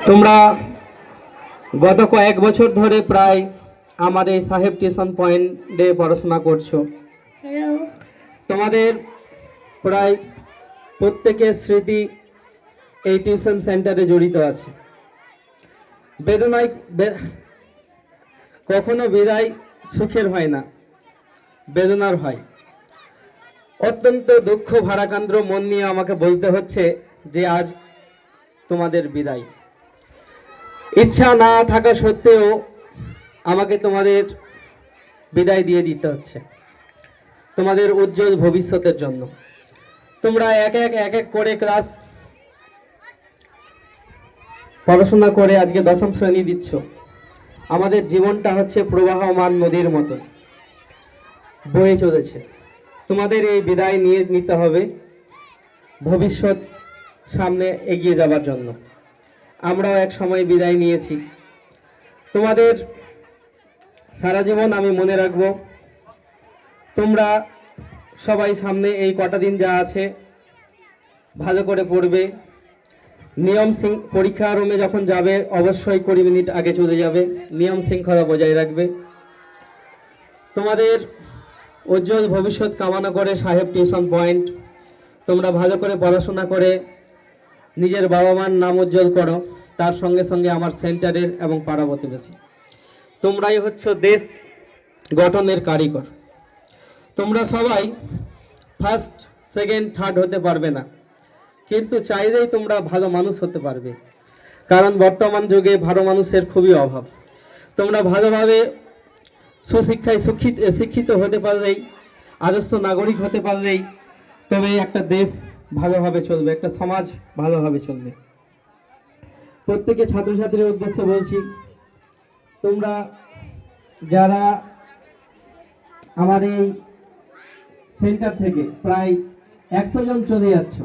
তোমরা গত কয়েক বছর ধরে প্রায় আমার এই সাহেব টিউশন পয়েন্টে পড়াশোনা করছো। হ্যালো। তোমাদের প্রায় প্রত্যেকের স্মৃতি এই টিউশন সেন্টারে জড়িত আছে। বেদনায় কখনো বিদায় সুখের হয় না, বেদনার হয়। অত্যন্ত দুঃখ ভারাক্রান্ত মন নিয়ে আমাকে বলতে হচ্ছে যে আজ তোমাদের বিদায়। ইচ্ছা না থাকা সত্ত্বেও আমাকে তোমাদের বিদায় দিয়ে দিতে হচ্ছে তোমাদের উজ্জ্বল ভবিষ্যতের জন্য। তোমরা এক এক করে ক্লাস পড়াশোনা করে আজকে দশম শ্রেণী দিচ্ছ। আমাদের জীবনটা হচ্ছে প্রবাহমান নদীর মতো বয়ে চলেছে। তোমাদের এই বিদায় নিয়ে নিতে হবে ভবিষ্যৎ সামনে এগিয়ে যাবার জন্য। আমরাও এক সময় বিদায় নিয়েছি। তোমাদের সারা জীবন আমি মনে রাখব। তোমরা সবাই সামনে এই কটা দিন যা আছে ভালো করে পড়বে। নিয়ম পরীক্ষা রুমে যখন যাবে অবশ্যই 20 মিনিট আগে চলে যাবে। নিয়ম শৃঙ্খলা বজায় রাখবে। তোমাদের উজ্জ্বল ভবিষ্যৎ কামনা করে সাহেব টিউশন পয়েন্ট। তোমরা ভালো করে পড়াশোনা করে নিজের বাবা মার নাম উজ্জ্বল করো, তার সঙ্গে সঙ্গে আমার সেন্টারের এবং পাড়া প্রতিবেশী। তোমরাই হচ্ছ দেশ গঠনের কারিগর। তোমরা সবাই ফার্স্ট, সেকেন্ড, থার্ড হতে পারবে না, কিন্তু চাইলেই তোমরা ভালো মানুষ হতে পারবে। কারণ বর্তমান যুগে ভালো মানুষের খুবই অভাব। তোমরা ভালোভাবে সুশিক্ষায় শিক্ষিত হতে পারলেই, আদর্শ নাগরিক হতে পারলেই তবে একটা দেশ ভালোভাবে চলবে, একটা সমাজ ভালোভাবে চলবে। প্রত্যেকে ছাত্রছাত্রীর উদ্দেশ্যে বলছি, তোমরা যারা আমার এই সেন্টার থেকে প্রায় 100 জন চলে যাচ্ছ,